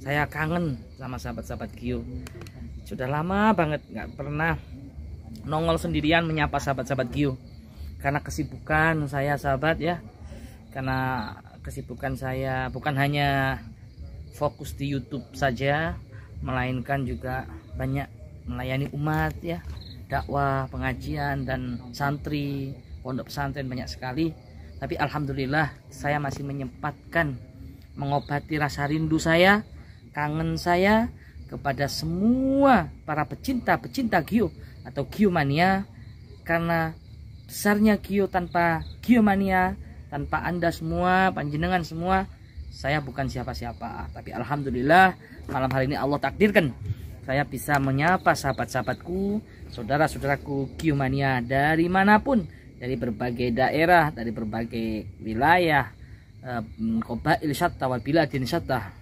Saya kangen sama sahabat-sahabat Gio. Sudah lama banget nggak pernah nongol sendirian menyapa sahabat-sahabat Gio. Karena kesibukan saya sahabat ya. Karena kesibukan saya bukan hanya fokus di YouTube saja, melainkan juga banyak melayani umat ya, dakwah, pengajian dan santri, pondok pesantren banyak sekali. Tapi alhamdulillah saya masih menyempatkan mengobati rasa rindu saya, kangen saya kepada semua para pecinta Gio atau Gio Mania. Karena besarnya Gio, tanpa Gio Mania, tanpa Anda semua, panjenengan semua, saya bukan siapa-siapa. Tapi alhamdulillah malam hari ini Allah takdirkan saya bisa menyapa sahabat-sahabatku, saudara-saudaraku Gio Mania dari manapun, dari berbagai daerah, dari berbagai wilayah, qabail syatta wal biladin syatta,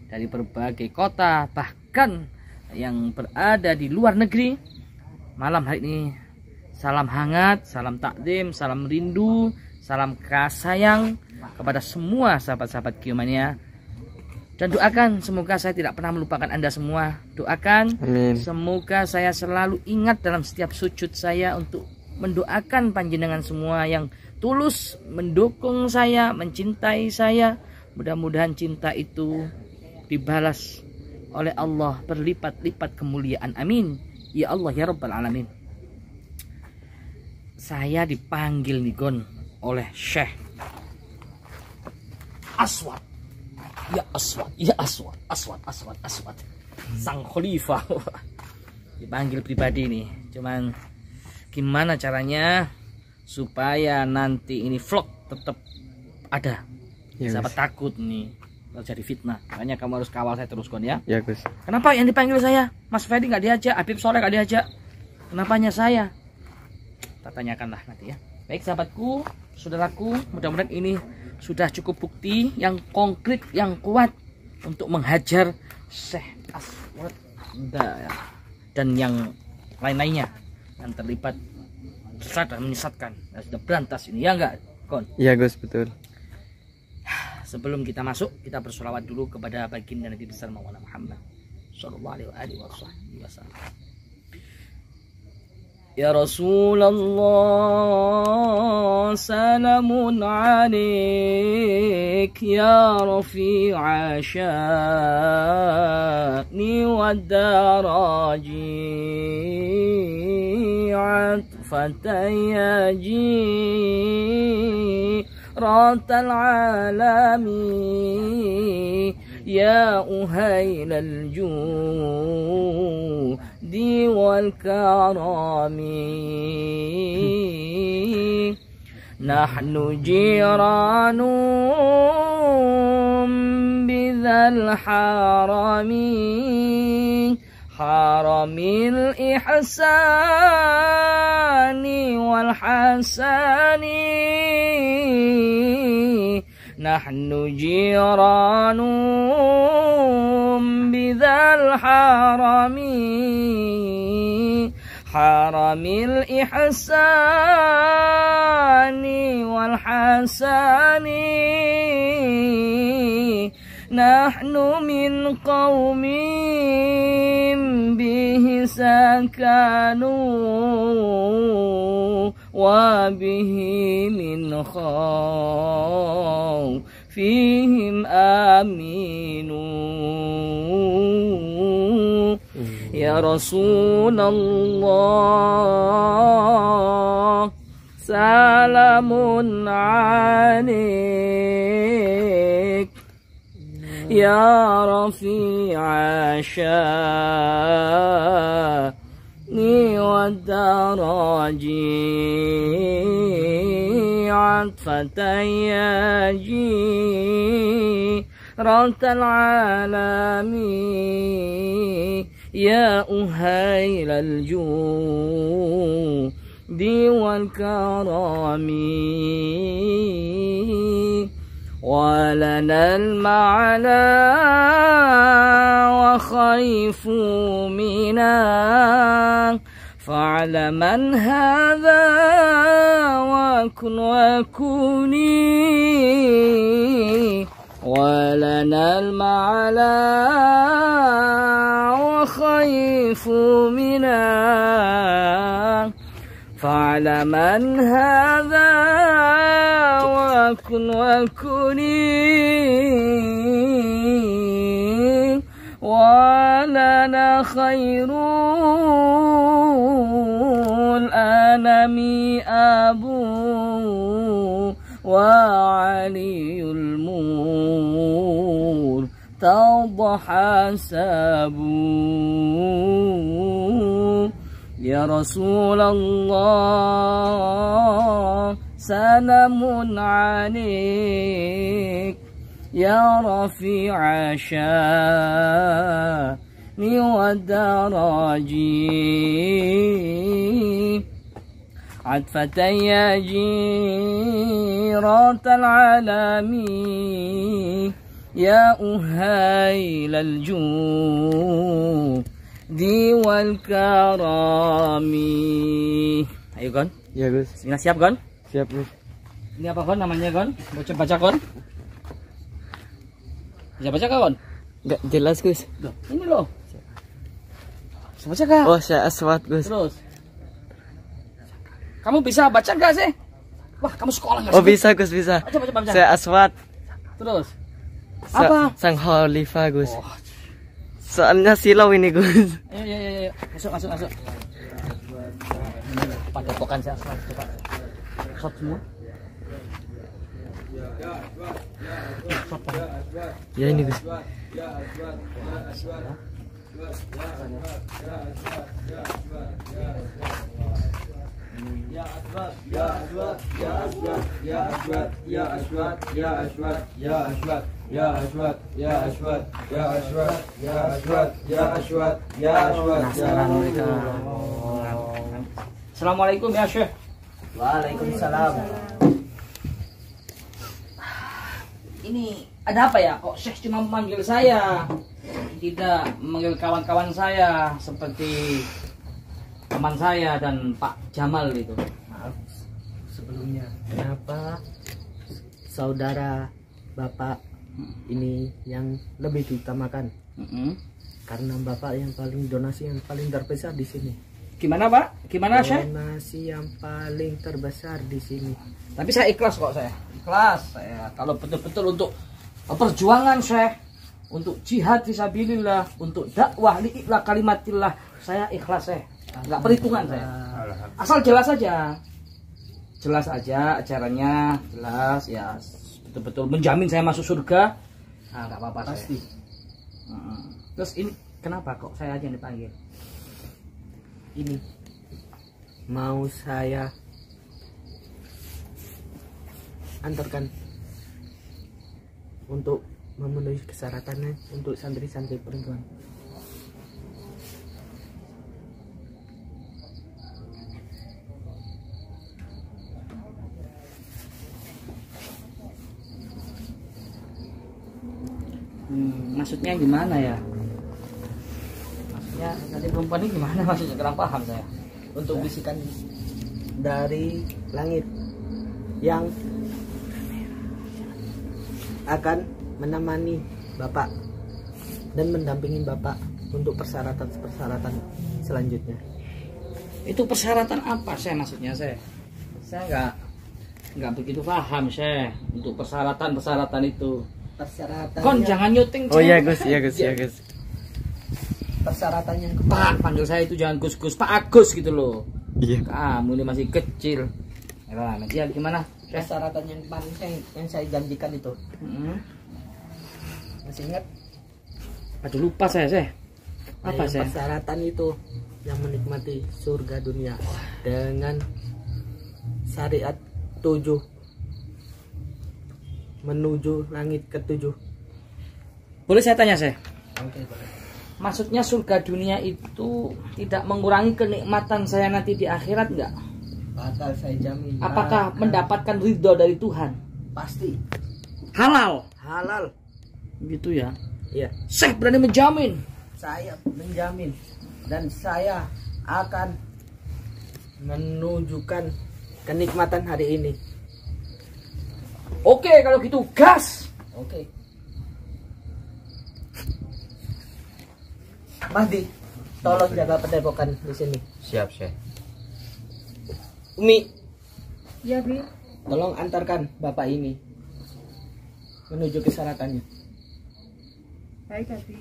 dari berbagai kota, bahkan yang berada di luar negeri. Malam hari ini salam hangat, salam takdim, salam rindu, salam kasih sayang kepada semua sahabat-sahabat Gio Mania. Dan doakan semoga saya tidak pernah melupakan Anda semua. Doakan Amin. Semoga saya selalu ingat dalam setiap sujud saya untuk mendoakan panjenengan semua yang tulus mendukung saya, mencintai saya. Mudah-mudahan cinta itu dibalas oleh Allah berlipat-lipat kemuliaan. Amin ya Allah ya Rabbal Alamin. Saya dipanggil nih Gon oleh Syekh Aswad. Ya Aswad, ya Aswad, sang khalifah. Dipanggil pribadi nih. Cuman gimana caranya supaya nanti ini vlog tetap ada? Siapa takut nih terjadi fitnah. Makanya kamu harus kawal saya terus Gon ya. Ya Gus. Kenapa yang dipanggil saya? Mas Fedi nggak diajak, Habib Soleh nggak diajak. Kenapanya saya? Kita tanyakanlah nanti ya. Baik sahabatku, saudaraku, mudah-mudahan ini sudah cukup bukti yang konkret, yang kuat untuk menghajar Syekh Aswad dan yang lain-lainnya yang terlibat sesat dan menyesatkan. Nah, sudah berantas ini ya enggak Kon? Iya Gus, betul. Sebelum kita masuk, kita bersolawat dulu kepada baginda Nabi besar Maulana Muhammad sallallahu alaihi wasallam. Ya Rasulullah, salamun alaik ya rafi'a sya'ni wa daraji atfatayaji ratal alami ya uhailal judi wal karami nahnu jiranum bidzal harami haramil ihsani wal hasani nahnu jiranum bidzal harami haramil ihsani wal hasani nahnu min qaumin bihi sakanu wa bihi min khawfihim aminu. Ya Rasulullah, salamun alaik ya rafi'a sya'ni wa daraji atfatayaji ratal alami ya uhailal judi wal karami ولنا المعنى وخيف منا فاعلما هذا وكن وكوني ولنا المعلى وخيف منا فاعلما هذا وكن وكني ولنا خير الأنام أبو وعلي المور تضحسبوا يا رسول الله سلام عليك يا رفيع شان والدرجي عطفة يا جيرة العالم يا أهيل الجود والكرم. Ayo Gon. Ya Gus. Ini siap Gon? Siap Gus. Ini apa Gon namanya Gon? Baca Gon? Bisa baca Gon? Enggak jelas Gus. Loh, ini loh. Bisa baca kah? Oh, saya aswat Gus. Terus. Kamu bisa baca nggak sih? Wah, kamu sekolah nggak sih? Oh, bisa Gus, bisa. Baca. Saya aswat. Terus. Apa? Sang Khalifah Gus. Oh. Soalnya silau ini Gus. Ayo. Masuk. Pada pokan saya aswat coba. Shot semua. Ya ini Gus. Assalamualaikum ya Syekh. Waalaikumsalam. Ini ada apa ya? Kok Syekh cuma memanggil saya, tidak memanggil kawan-kawan saya seperti teman saya dan Pak Jamal itu. Maaf sebelumnya, kenapa saudara Bapak ini yang lebih diutamakan? Karena Bapak yang paling donasi yang paling terbesar di sini. Gimana Pak? Gimana Syekh? Donasi yang paling terbesar di sini. Tapi saya ikhlas kok saya. Ikhlas saya kalau betul-betul untuk perjuangan Syekh, untuk jihad fisabilillah, untuk dakwah li'ila kalimatillah, saya ikhlas Syekh. Enggak perhitungan saya. Asal jelas aja. Jelas aja acaranya, jelas ya, betul-betul menjamin saya masuk surga. Nah, enggak apa-apa Pasti. Terus ini kenapa kok saya aja yang dipanggil? Ini mau saya antarkan untuk memenuhi kesyaratannya untuk santri-santri perempuan. Maksudnya gimana ya? Maksudnya tadi perempuan ini gimana maksudnya? Kurang paham saya. Untuk bisikan dari langit yang akan menemani Bapak dan mendampingi Bapak untuk persyaratan-persyaratan selanjutnya. Itu persyaratan apa saya maksudnya saya? Saya nggak begitu paham saya untuk persyaratan itu. Persyaratan. Kon jangan nyuting. Oh iya Gus, iya Gus, iya Gus. Persyaratan yang Pak, panggil saya itu jangan Gus, Pak Agus gitu loh. Iya. Kamu ini masih kecil. Ya gimana? persyaratan yang kemarin yang saya janjikan itu. Masih ingat? Aduh lupa saya. Apa saya? Persyaratan itu yang menikmati surga dunia dengan syariat 7 menuju langit ke-7. Boleh saya tanya saya? Oke, boleh. Maksudnya surga dunia itu tidak mengurangi kenikmatan saya nanti di akhirat enggak? Bakal saya jamin. Apakah mendapatkan ridho dari Tuhan? Pasti. Halal. Halal. Gitu ya. Iya. Saya berani menjamin. Saya menjamin dan saya akan menunjukkan kenikmatan hari ini. Oke, kalau gitu gas. Oke. Mahdi, tolong jaga padepokan di sini. Siap, Syekh. Umi, Ya, Bi. tolong antarkan bapak ini menuju kesalatannya. Baik, Abi.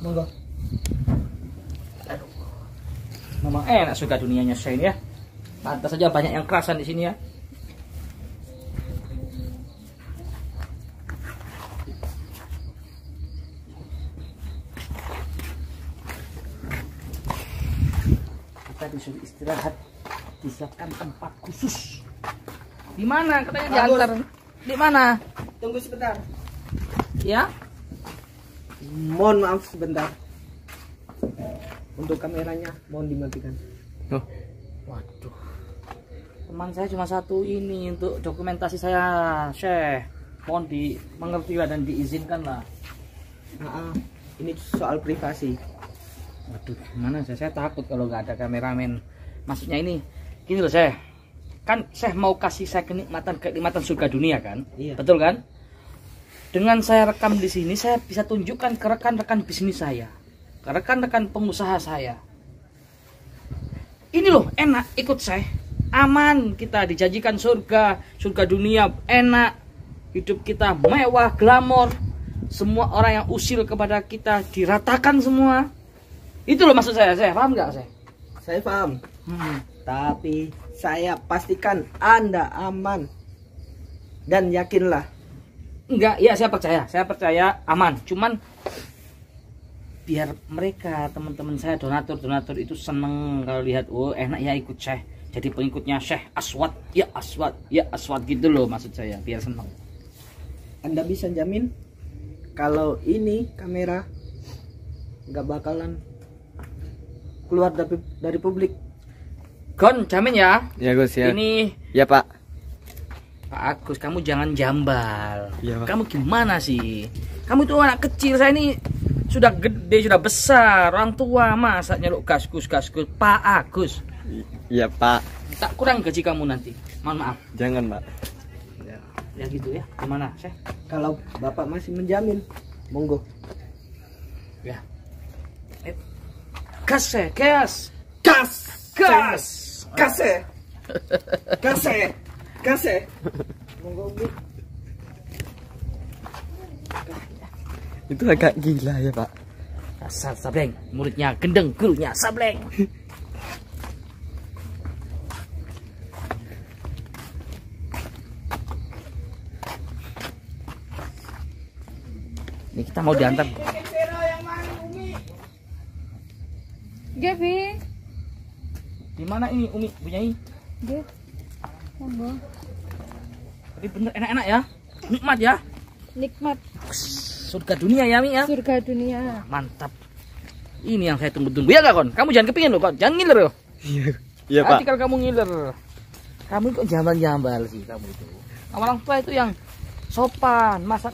Monggo. Memang enak surga dunianya Syekh ini ya. Pantas saja banyak yang kerasan di sini ya. Kita disuruh istirahat, disiapkan tempat khusus. Di mana katanya diantar? Di mana? Tunggu sebentar. Ya? Mohon maaf sebentar. Untuk kameranya mohon dimatikan. Oh, Waduh. Teman saya cuma satu ini untuk dokumentasi saya, Syekh. Mohon dimengerti dan diizinkan lah. Nah, ini soal privasi. Waduh, gimana saya takut kalau nggak ada kameramen. Maksudnya ini, gini loh Syekh. Kan Syekh mau kasih saya kenikmatan surga dunia kan? Iya. Betul kan? Dengan saya rekam di sini, saya bisa tunjukkan ke rekan-rekan bisnis saya, ke rekan-rekan pengusaha saya. Ini loh, enak, ikut saya. Aman, kita dijanjikan surga dunia, enak. Hidup kita mewah, glamor. Semua orang yang usil kepada kita diratakan semua. Itu loh maksud saya paham nggak saya? Saya paham. Tapi saya pastikan Anda aman. Dan yakinlah. Enggak, ya saya percaya aman. Cuman biar mereka teman-teman saya donatur itu seneng kalau lihat oh enak ya ikut Syekh. Jadi pengikutnya Syekh Aswad gitu loh maksud saya, biar seneng. Anda bisa jamin kalau ini kamera nggak bakalan keluar dari publik. Gon, jamin ya. ya Gus ya. Ini Ya Pak. Pak Agus, kamu jangan jambal. Iya, Pak. Kamu gimana sih? Kamu itu anak kecil, saya ini sudah gede, sudah besar, orang tua, masa nyeluk gaskus. Pak Agus, Ya Pak. tak kurang gaji kamu nanti. Mohon maaf. Jangan Pak. Ya gitu ya. Gimana, Syekh? Kalau Bapak masih menjamin, monggo. Ya. Gas, Syekh, gas. Gas! Gas. Gas! Monggo, Umi. Itu agak gila ya Pak. Dasar sableng, mulutnya gendeng, gurunya sableng. Ini kita mau diantar. Ya, Bi. Di mana ini Umi punya ini? Ya. Monggo. Tapi bener enak-enak ya. Nikmat ya. Nikmat Surga dunia ya Mi ya. surga dunia. Mantap. Ini yang saya tunggu-tunggu ya gak Kon? Kamu jangan kepingin loh Kon. Jangan ngiler loh. Iya Pak. Nanti kalau kamu ngiler. Kamu kok jambal-jambal sih kamu itu. Orang tua itu yang sopan. Masa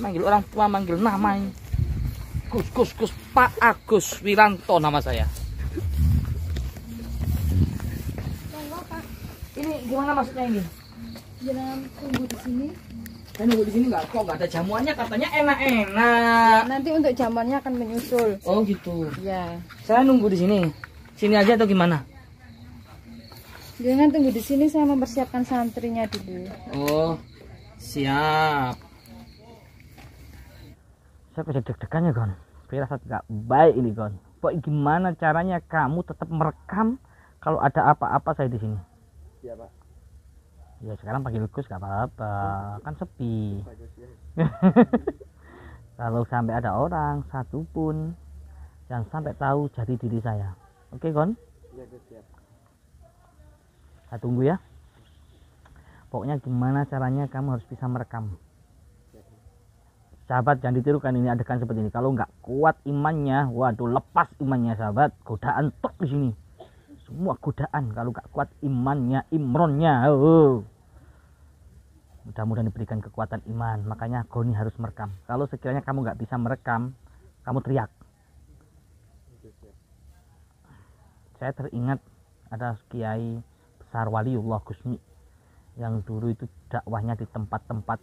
manggil orang tua manggil namanya. Gus Pak Agus Wiranto nama saya. Monggo, Pak. Ini gimana maksudnya ini? Jangan tunggu di sini. Saya nunggu di sini kok nggak ada jamuannya, katanya Ya, enak-enak. nanti untuk jamuannya akan menyusul. Oh gitu. Ya. Saya nunggu di sini. Sini aja atau gimana? Jangan tunggu di sini, saya mempersiapkan santrinya dulu. Oh, siap. Saya bisa deg-degan ya, Gon. Firasat gak baik ini, Gon. Pok, gimana caranya kamu tetap merekam kalau ada apa-apa saya di sini? Ya, Pak. Ya sekarang panggil Gus gak apa-apa, kan sepi. Kalau sampai ada orang satu pun jangan sampai tahu jati diri saya. Oke, Gon? Ya, siap. Saya tunggu ya. Pokoknya gimana caranya kamu harus bisa merekam. Sahabat jangan ditirukan ini adegan seperti ini. Kalau nggak kuat imannya, waduh lepas imannya sahabat. Godaan tok di sini. Semua godaan kalau nggak kuat imannya, imronnya. Mudah-mudahan diberikan kekuatan iman. Makanya Goni harus merekam. Kalau sekiranya kamu nggak bisa merekam, kamu teriak. Saya teringat ada kiai besar Waliullah Gusmi yang dulu itu dakwahnya di tempat-tempat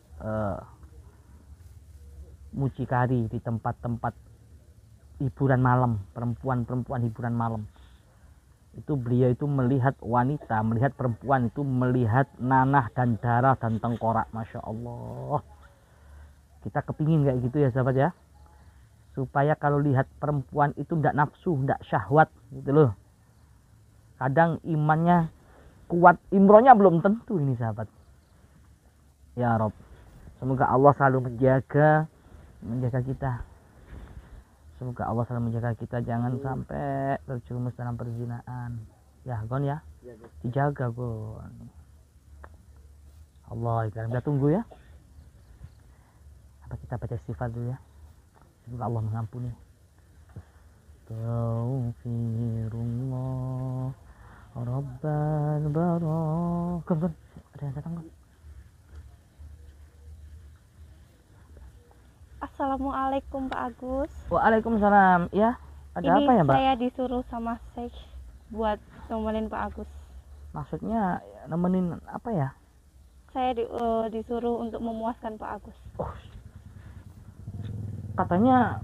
mucikari, di tempat-tempat hiburan malam, perempuan hiburan malam. Itu beliau itu melihat wanita, melihat perempuan itu melihat nanah dan darah dan tengkorak. Masya Allah. Kita kepingin kayak gitu ya sahabat ya, supaya kalau lihat perempuan itu tidak nafsu, tidak syahwat gitu loh. Kadang imannya kuat, imronnya belum tentu ini sahabat. Ya Rob, semoga Allah selalu menjaga kita. Semoga Allah selalu menjaga kita, jangan sampai terjerumus dalam perzinaan. Ya Gon ya, dijaga Gon. Allah kita tunggu ya. Apa kita baca istighfar dulu ya. Semoga Allah mengampuni. Astaghfirullah Rabbal Barak. Gon, ada yang datang Gon. Assalamualaikum Pak Agus. Waalaikumsalam. Ya, ada Ini apa ya Mbak? saya disuruh sama Sheikh buat nemenin Pak Agus. Maksudnya nemenin apa ya? Saya disuruh untuk memuaskan Pak Agus. Oh, katanya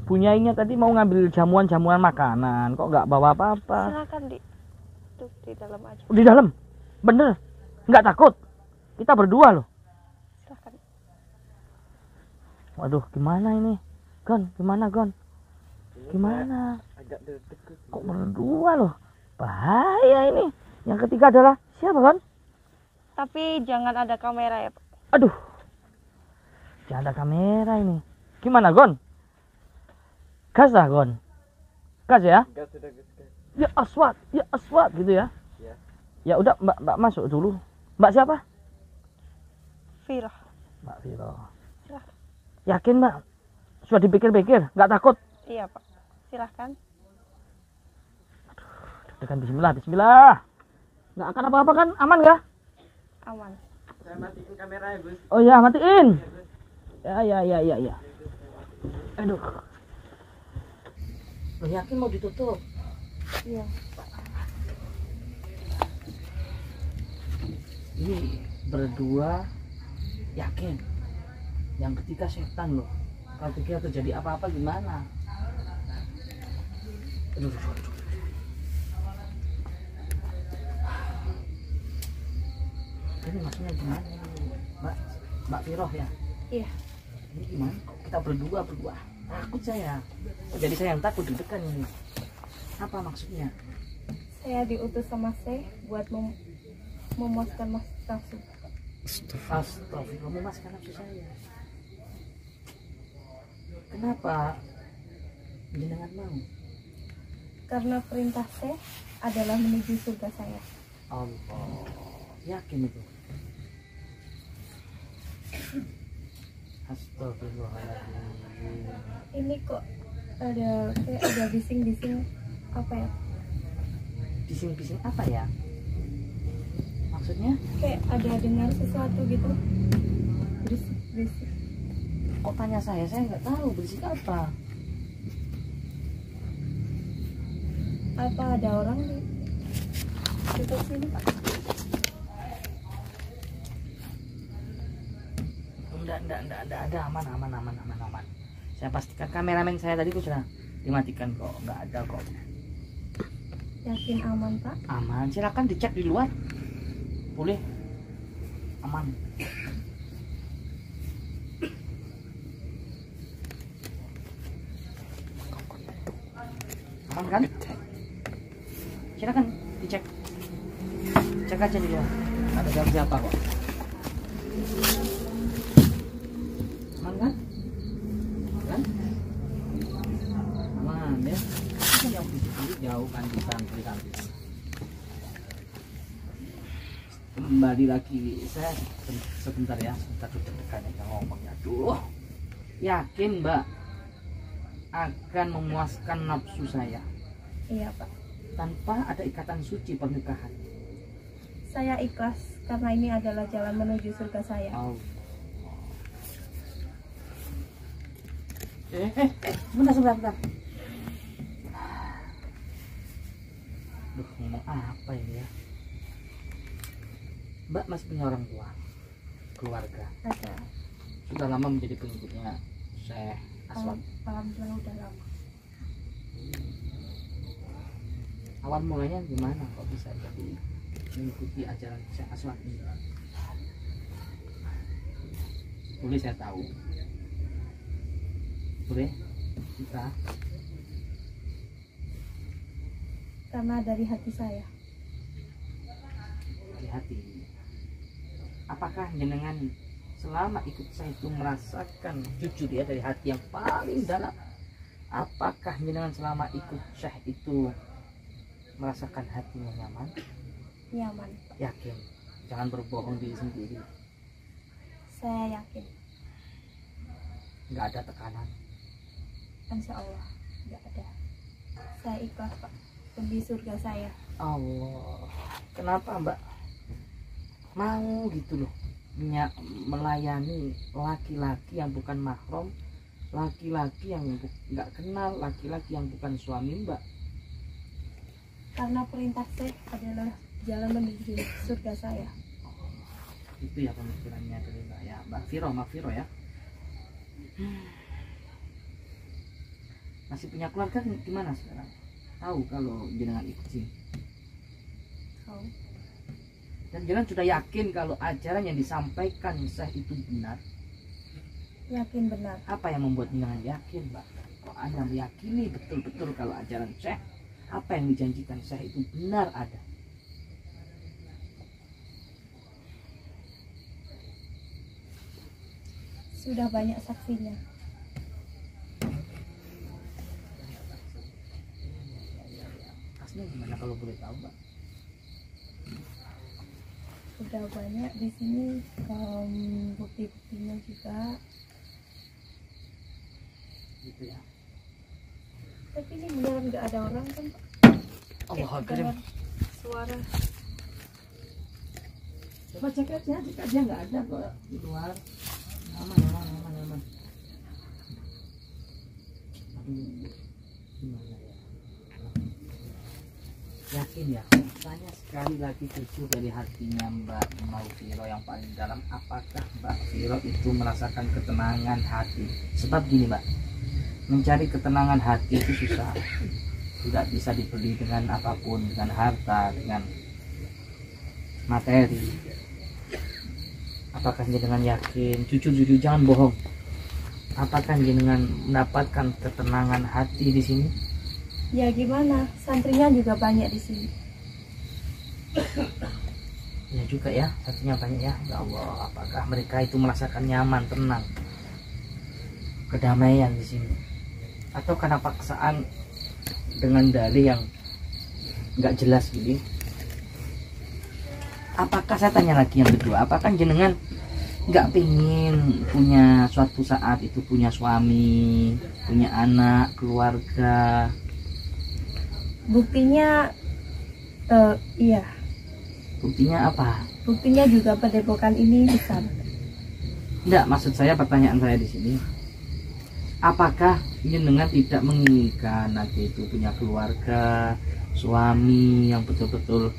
bunyainya tadi mau ngambil jamuan makanan, kok nggak bawa apa-apa? Silakan di dalam aja. Di dalam? Bener? Nggak takut? Kita berdua loh. Silakan. Waduh, gimana ini? Gon, gimana Gon? Gimana? Kok berdua loh? Bahaya ini. Yang ketiga adalah siapa Gon? Tapi jangan ada kamera ya Pak. Aduh, jangan ada kamera ini. Gimana Gon? Gas lah Gon? Gas ya? Gas. Ya aswat gitu ya? Ya. Ya udah mbak masuk dulu. Mbak siapa? Firah. Mbak Viro. Silakan. Yakin Mbak? Sudah dipikir-pikir? Nggak takut? Iya Pak. Silahkan. Tekan bismillah. Nggak akan apa-apa kan? Aman nggak? Aman. Saya matiin kamera ya Gus. Oh ya, matiin. Ya. Aduh. Lo yakin mau ditutup? Iya. Ini berdua yakin. Yang ketiga setan loh. Kalau pikir terjadi apa-apa gimana? Aduh. Ini maksudnya gimana ini? Mbak Firoh ya? Iya. Ini gimana kok kita berdua takut saya. Jadi saya yang takut deg-degan ini. Apa maksudnya? Saya diutus sama Sheikh buat memuaskan mas nafsu. Astagfirullah, memuaskan nafsu saya. Kenapa jenengan mau? Karena perintah Sheikh adalah menuju surga saya. Allah, yakin itu? Astagfirullahaladzim. Ini kok kayak ada bising-bising apa ya? Bising-bising apa ya? Maksudnya? Kayak ada dengar sesuatu gitu. Berisik. Kok tanya saya nggak tahu berisik apa. Apa ada orang di dekat sini Pak? Enggak ada, aman. Saya pastikan kameramen saya tadi tuh sudah dimatikan kok, nggak ada kok. Yakin aman Pak? Aman, silakan dicek di luar. Boleh. Aman. Aman kan? Silakan dicek. Cek aja di luar. Ada siapa kok. Aman kan? Aman? Aman ya. Yang dulu jauh kan di santri. Kembali lagi, saya sebentar ya, sebentar deg-degan aja ngomongnya. Aduh, yakin Mbak akan memuaskan nafsu saya? Iya Pak. Tanpa ada ikatan suci pernikahan. Saya ikhlas karena ini adalah jalan menuju surga saya. Oh. Sebentar. Duh, ngomong apa ini ya? Mbak masih punya orang tua, keluarga? Ada. Sudah lama menjadi pengikutnya Syekh Aswad? Alhamdulillah udah lama. Awal mulanya gimana kok bisa jadi mengikuti ajaran Syekh Aswad ini? Boleh saya tahu? Boleh kita? Karena dari hati saya. Dari hati. Apakah jenengan selama ikut saya itu merasakan jujur ya dari hati yang paling dalam? Apakah jenengan selama ikut Syekh itu merasakan hatinya nyaman? Nyaman. Yakin? Jangan berbohong diri sendiri. Saya yakin. Nggak ada tekanan. Insya Allah nggak ada. Saya ikhlas Pak. Demi surga saya. Allah. Kenapa Mbak mau gitu loh melayani laki-laki yang bukan mahram, laki-laki yang nggak kenal, laki-laki yang bukan suami Mbak? Karena perintah saya adalah jalan menuju surga saya. Itu ya pemikirannya dari Mbak ya, Mbak Viro ya. Masih punya keluarga gimana sekarang? Tahu kalau jenengan ikut sini? Tahu. Dan jenengan sudah yakin kalau ajaran yang disampaikan Syekh itu benar? Yakin benar. Apa yang membuat jenengan yakin, Mbak? Kok Anda meyakini betul-betul kalau ajaran Syekh, apa yang dijanjikan Syekh itu benar ada? Sudah banyak saksinya. Aslinya gimana kalau boleh tahu, Mbak? Sudah banyak di sini, bukti-buktinya juga. Gitu ya. Tapi ini beneran nggak ada orang kan Pak? Allah Kayak Akbar. dengar suara. Coba cek aja nggak ada kok di luar. Aman. Gimana ya? Yakin ya? Tanya sekali lagi jujur dari hatinya Mbak Maufiro yang paling dalam, apakah Mbak Viro itu merasakan ketenangan hati? Sebab gini Mbak, mencari ketenangan hati itu susah, tidak bisa dibeli dengan apapun, dengan harta, dengan materi. Apakah jenengan yakin? Jujur, jangan bohong. Apakah jenengan mendapatkan ketenangan hati di sini? Ya gimana? Santrinya juga banyak di sini. Ya juga ya, santrinya banyak ya. Ya Allah, apakah mereka itu merasakan nyaman, tenang, kedamaian di sini? Atau karena paksaan dengan dalih yang nggak jelas gini? Apakah, saya tanya lagi yang kedua, apakah jenengan nggak pengen punya suatu saat itu punya suami, punya anak, keluarga? Buktinya, iya. Buktinya apa? Buktinya juga padepokan ini besar. Enggak, maksud saya, pertanyaan saya di sini, apakah jenengan tidak menginginkan nanti itu punya keluarga, suami yang betul-betul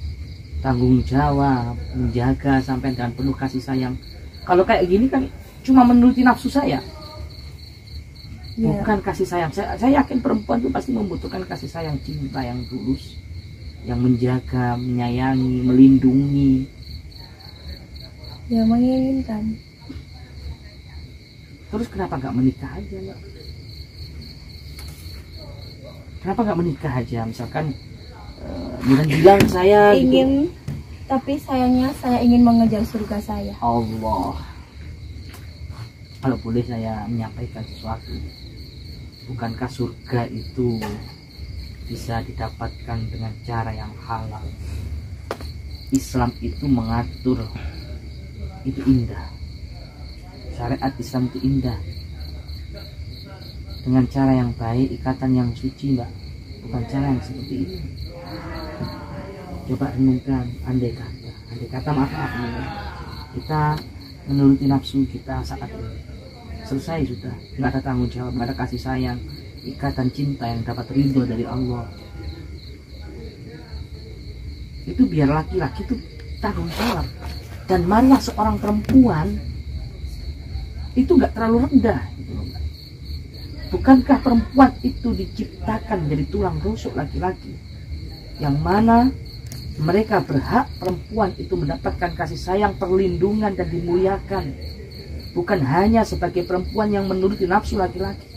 tanggung jawab, menjaga sampai dengan penuh kasih sayang? Kalau kayak gini kan cuma menuruti nafsu saya, bukan kasih sayang. Saya yakin perempuan itu pasti membutuhkan kasih sayang, cinta yang tulus, yang menjaga, menyayangi, melindungi. Ya menginginkan. Terus kenapa nggak menikah aja, Mbak? Kenapa nggak menikah aja? Misalkan bilang saya Ingin, tapi sayangnya saya ingin mengejar surga saya. Allah, kalau boleh saya menyampaikan sesuatu, bukankah surga itu bisa didapatkan dengan cara yang halal? Islam itu mengatur, itu indah. Syariat Islam itu indah, dengan cara yang baik, ikatan yang suci, Mbak, bukan cara yang seperti ini. Coba renungkan, andai kata maaf nih, kita menuruti nafsu kita saat ini, selesai sudah, nggak ada tanggung jawab, nggak ada kasih sayang, ikatan cinta yang dapat ridho dari Allah. Itu biar laki-laki itu tanggung jawab, dan marilah seorang perempuan itu nggak terlalu rendah gitu loh, Mbak. Bukankah perempuan itu diciptakan menjadi tulang rusuk laki-laki, yang mana mereka berhak perempuan itu mendapatkan kasih sayang, perlindungan, dan dimuliakan, bukan hanya sebagai perempuan yang menuruti nafsu laki-laki.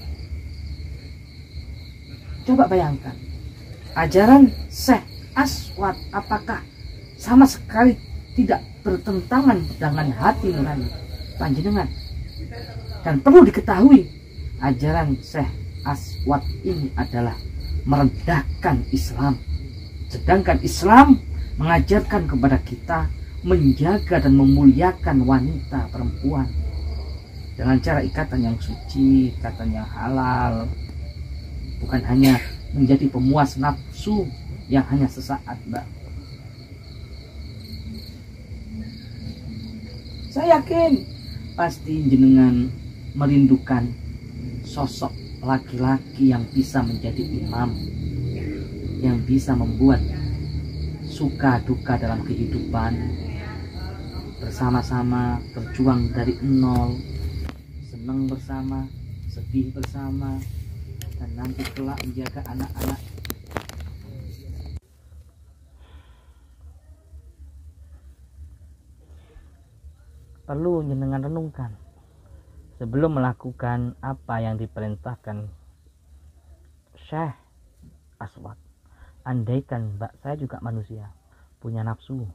Coba bayangkan, ajaran Syekh Aswad apakah sama sekali tidak bertentangan dengan hati nurani panjenengan? Dan perlu diketahui, ajaran Syekh Aswad ini adalah merendahkan Islam, sedangkan Islam mengajarkan kepada kita menjaga dan memuliakan wanita perempuan dengan cara ikatan yang suci, ikatan yang halal, bukan hanya menjadi pemuas nafsu yang hanya sesaat, Mbak. Saya yakin pasti jenengan merindukan sosok laki-laki yang bisa menjadi imam, yang bisa membuat suka duka dalam kehidupan, bersama-sama berjuang dari nol, senang bersama, sedih bersama, dan nanti kelak menjaga anak-anak. Perlu jenengan renungkan sebelum melakukan apa yang diperintahkan Syekh Aswad. Andaikan Mbak, saya juga manusia, punya nafsu.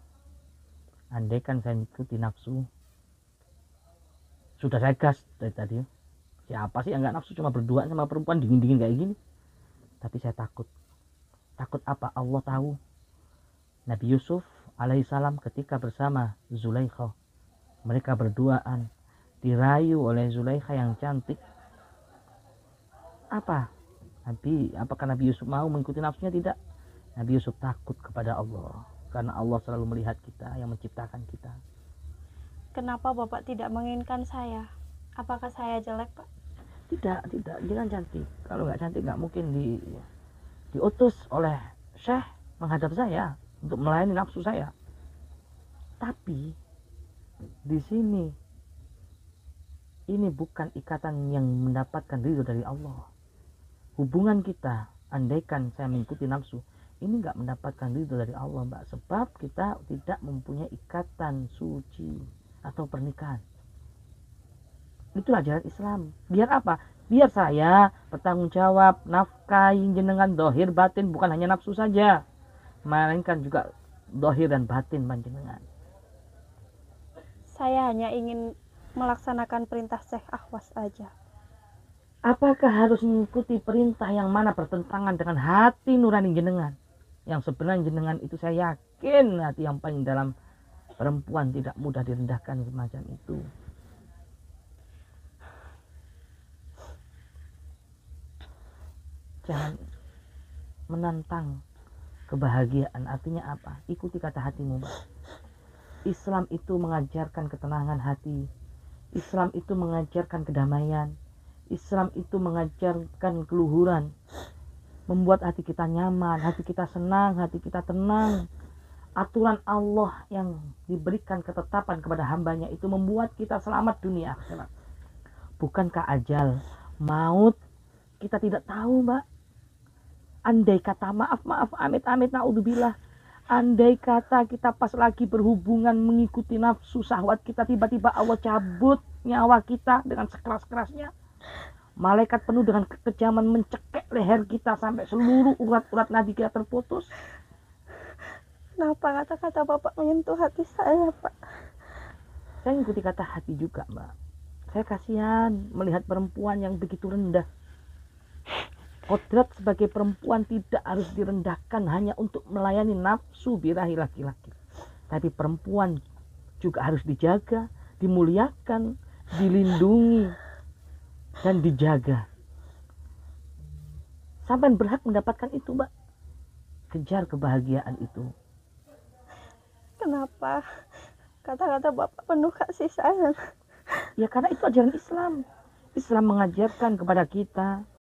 Andaikan saya ikuti nafsu, sudah saya gas dari tadi. Siapa sih yang nggak nafsu cuma berdua sama perempuan dingin-dingin kayak gini? Tapi saya takut. Takut apa? Allah tahu. Nabi Yusuf alaihissalam ketika bersama Zulaikha, mereka berduaan, dirayu oleh Zulaikha yang cantik. Apakah Nabi Yusuf mau mengikuti nafsunya? Tidak. Nabi Yusuf takut kepada Allah, karena Allah selalu melihat kita, yang menciptakan kita. Kenapa Bapak tidak menginginkan saya? Apakah saya jelek, Pak? Tidak, jangan cantik. Kalau nggak cantik nggak mungkin diutus oleh Syekh menghadap saya untuk melayani nafsu saya. Tapi di sini ini bukan ikatan yang mendapatkan ridho dari Allah. Hubungan kita, andaikan saya mengikuti nafsu, ini nggak mendapatkan ridho dari Allah, Mbak, sebab kita tidak mempunyai ikatan suci atau pernikahan. Itu ajaran Islam. Biar apa? Biar saya bertanggung jawab, nafkahi jenengan dohir batin, bukan hanya nafsu saja, melainkan juga dohir dan batin panjenengan. Saya hanya ingin melaksanakan perintah Syekh Ahwas aja. Apakah harus mengikuti perintah yang mana bertentangan dengan hati nurani jenengan? Yang sebenarnya jenengan itu saya yakin hati yang paling dalam perempuan tidak mudah direndahkan semacam itu. Jangan menantang kebahagiaan. Artinya apa? Ikuti kata hatimu, Mbak. Islam itu mengajarkan ketenangan hati. Islam itu mengajarkan kedamaian. Islam itu mengajarkan keluhuran, membuat hati kita nyaman, hati kita senang, hati kita tenang. Aturan Allah yang diberikan ketetapan kepada hambanya itu membuat kita selamat dunia akhirat. Bukankah ajal, maut, kita tidak tahu, Mbak. Andai kata, maaf, amit-amit, naudzubillah, andai kata kita pas lagi berhubungan mengikuti nafsu syahwat kita, tiba-tiba Allah cabut nyawa kita dengan sekeras-kerasnya. Malaikat penuh dengan kekejaman mencekek leher kita sampai seluruh urat-urat nadi kita terputus. Kenapa kata-kata Bapak menyentuh hati saya, Pak? Saya ngikuti kata hati juga, Mbak. Saya kasihan melihat perempuan yang begitu rendah. Kodrat sebagai perempuan tidak harus direndahkan hanya untuk melayani nafsu birahi laki-laki. Tapi perempuan juga harus dijaga, dimuliakan, dilindungi, dan dijaga. Sampai berhak mendapatkan itu, Mbak. Kejar kebahagiaan itu. Kenapa kata-kata Bapak penuh kasih sayang? Ya karena itu ajaran Islam. Islam mengajarkan kepada kita